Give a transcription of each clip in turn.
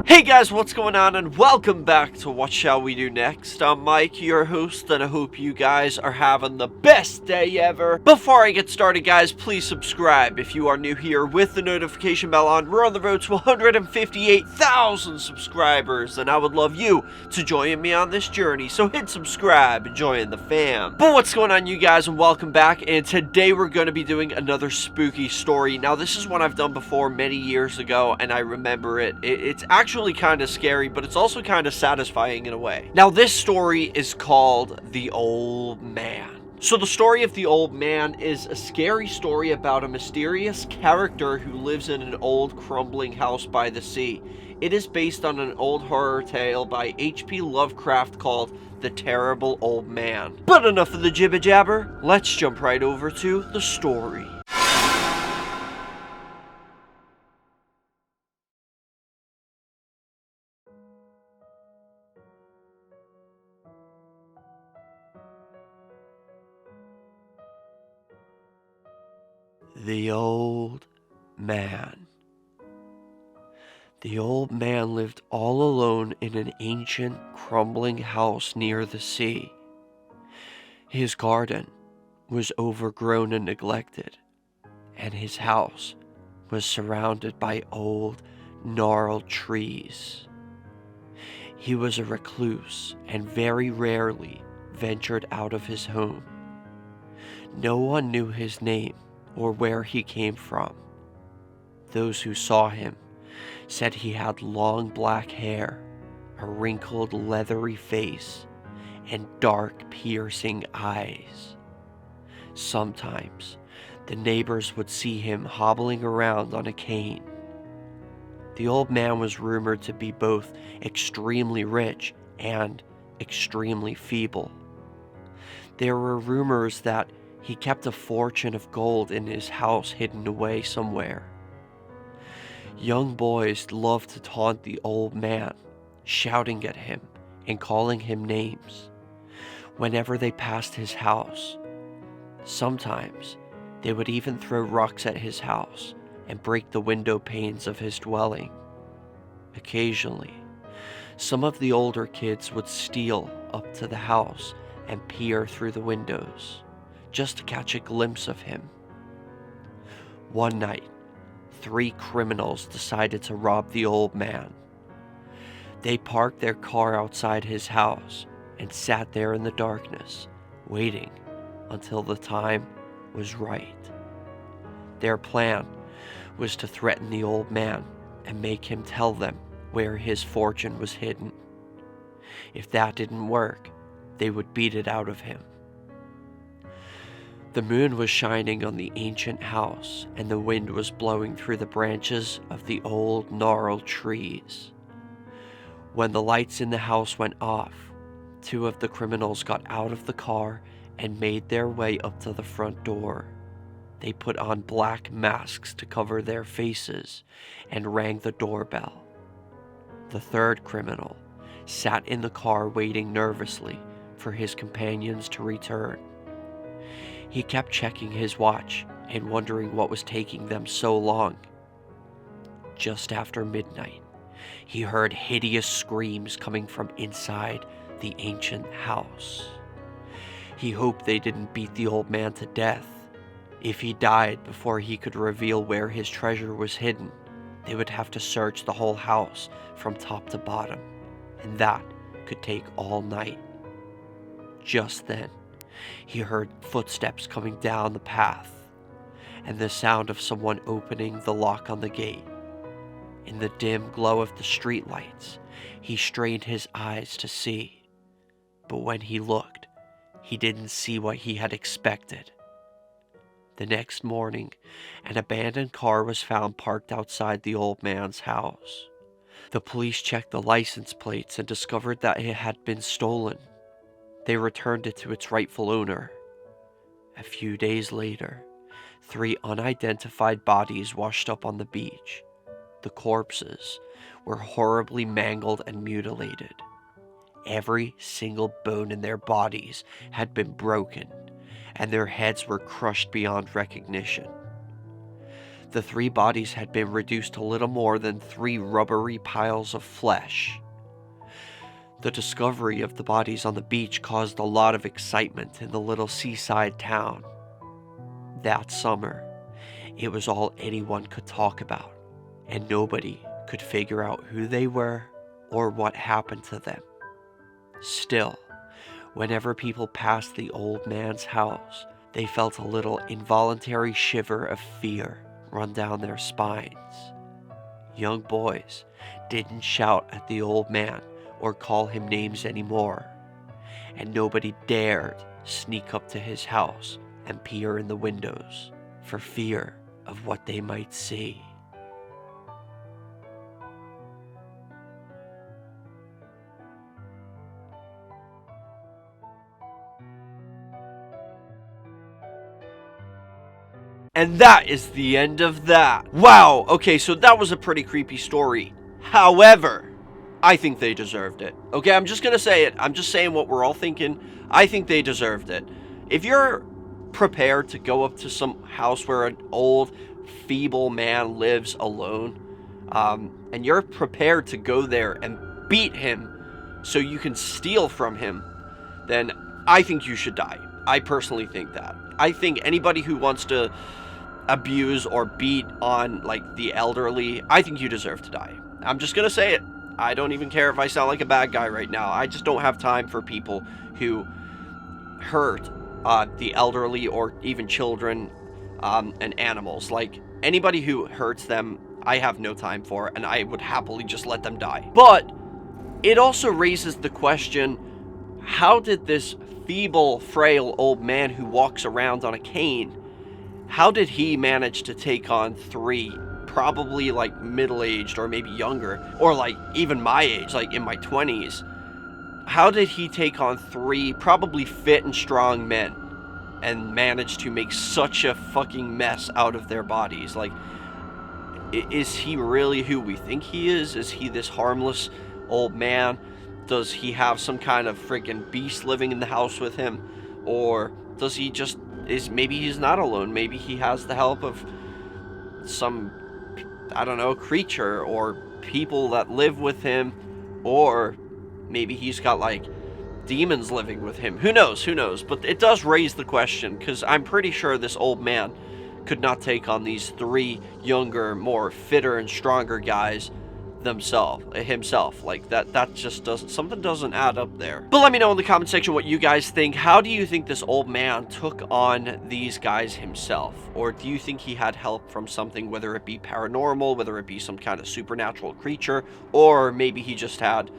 Hey guys, what's going on, and welcome back to What Shall We Do Next. I'm Mike, your host, and I hope you guys are having the best day ever. Before I get started, guys, please subscribe if you are new here with the notification bell on. We're on the road to 158,000 subscribers, and I would love you to join me on this journey, so hit subscribe and join the fam. But what's going on, you guys, and welcome back, and today we're going to be doing another spooky story. Now, this is one I've done before many years ago, and I remember it. It's actually kind of scary, but it's also kind of satisfying in a way. Now, this story is called The Old Man. So the story of The Old Man is a scary story about a mysterious character who lives in an old crumbling house by the sea. It is based on an old horror tale by H.P. Lovecraft called The Terrible Old Man. But enough of the jibber jabber, let's jump right over to the story. The Old Man. The old man lived all alone in an ancient, crumbling house near the sea. His garden was overgrown and neglected, and his house was surrounded by old, gnarled trees. He was a recluse and very rarely ventured out of his home. No one knew his name or where he came from. Those who saw him said he had long black hair, a wrinkled leathery face, and dark piercing eyes. Sometimes the neighbors would see him hobbling around on a cane. The old man was rumored to be both extremely rich and extremely feeble. There were rumors that he kept a fortune of gold in his house hidden away somewhere. Young boys loved to taunt the old man, shouting at him and calling him names whenever they passed his house. Sometimes they would even throw rocks at his house and break the window panes of his dwelling. Occasionally, some of the older kids would steal up to the house and peer through the windows, just to catch a glimpse of him. One night, 3 criminals decided to rob the old man. They parked their car outside his house and sat there in the darkness, waiting until the time was right. Their plan was to threaten the old man and make him tell them where his fortune was hidden. If that didn't work, they would beat it out of him. The moon was shining on the ancient house, and the wind was blowing through the branches of the old gnarled trees. When the lights in the house went off, 2 of the criminals got out of the car and made their way up to the front door. They put on black masks to cover their faces and rang the doorbell. The 3rd criminal sat in the car waiting nervously for his companions to return. He kept checking his watch and wondering what was taking them so long. Just after midnight, he heard hideous screams coming from inside the ancient house. He hoped they didn't beat the old man to death. If he died before he could reveal where his treasure was hidden, they would have to search the whole house from top to bottom, and that could take all night. Just then, he heard footsteps coming down the path, and the sound of someone opening the lock on the gate. In the dim glow of the streetlights, he strained his eyes to see, but when he looked, he didn't see what he had expected. The next morning, an abandoned car was found parked outside the old man's house. The police checked the license plates and discovered that it had been stolen. They returned it to its rightful owner. A few days later, 3 unidentified bodies washed up on the beach. The corpses were horribly mangled and mutilated. Every single bone in their bodies had been broken, and their heads were crushed beyond recognition. The 3 bodies had been reduced to little more than 3 rubbery piles of flesh. The discovery of the bodies on the beach caused a lot of excitement in the little seaside town. That summer, it was all anyone could talk about, and nobody could figure out who they were or what happened to them. Still, whenever people passed the old man's house, they felt a little involuntary shiver of fear run down their spines. Young boys didn't shout at the old man or call him names anymore, and nobody dared sneak up to his house and peer in the windows for fear of what they might see. And that is the end of that. Wow, okay, so that was a pretty creepy story. However, I think they deserved it. Okay, I'm just gonna say it. I'm just saying what we're all thinking. I think they deserved it. If you're prepared to go up to some house where an old, feeble man lives alone, and you're prepared to go there and beat him so you can steal from him, then I think you should die. I personally think that. I think anybody who wants to abuse or beat on, like, the elderly, I think you deserve to die. I'm just gonna say it. I don't even care if I sound like a bad guy right now. I just don't have time for people who hurt the elderly or even children and animals. Like, anybody who hurts them, I have no time for, and I would happily just let them die. But it also raises the question, how did this feeble, frail old man who walks around on a cane, how did he manage to take on 3 probably, like, middle-aged or maybe younger, or, like, even my age, like in my 20s? How did he take on 3 probably fit and strong men and manage to make such a fucking mess out of their bodies? Like, is he really who we think he is? Is he this harmless old man? Does he have some kind of freaking beast living in the house with him? Or does he just, maybe he's not alone. Maybe he has the help of some, I don't know, creature or people that live with him. Or maybe he's got, like, demons living with him. Who knows? Who knows? But it does raise the question, because I'm pretty sure this old man could not take on these 3 younger, more fitter and stronger guys himself. Like, that just doesn't, something doesn't add up there. But let me know in the comment section what you guys think. How do you think this old man took on these guys himself? Or do you think he had help from something, whether it be paranormal, whether it be some kind of supernatural creature, or maybe he just had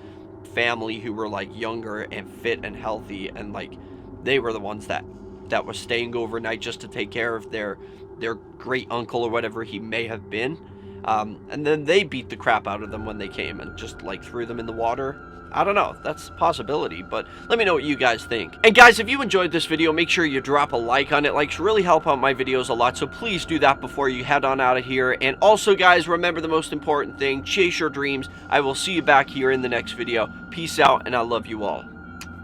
family who were, like, younger and fit and healthy, and, like, they were the ones that was staying overnight just to take care of their great uncle or whatever he may have been. And then they beat the crap out of them when they came and just, like, threw them in the water. I don't know. That's a possibility, but let me know what you guys think. And guys, if you enjoyed this video, make sure you drop a like on it. Likes really help out my videos a lot, so please do that before you head on out of here. And also, guys, remember the most important thing: chase your dreams. I will see you back here in the next video. Peace out, and I love you all.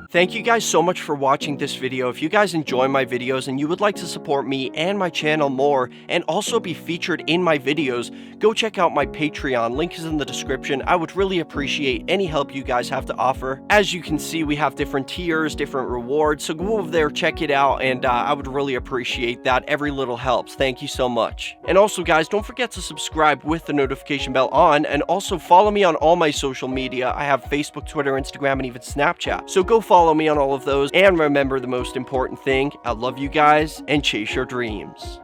Thank you guys so much for watching this video. If you guys enjoy my videos and you would like to support me and my channel more and also be featured in my videos, go check out my Patreon. Link is in the description. I would really appreciate any help you guys have to offer. As you can see, we have different tiers, different rewards, so go over there, check it out, and I would really appreciate that. Every little helps. Thank you so much. And also, guys, don't forget to subscribe with the notification bell on, and also follow me on all my social media. I have Facebook, Twitter, Instagram, and even Snapchat. So go follow me on all of those, and remember the most important thing: I love you guys, and chase your dreams.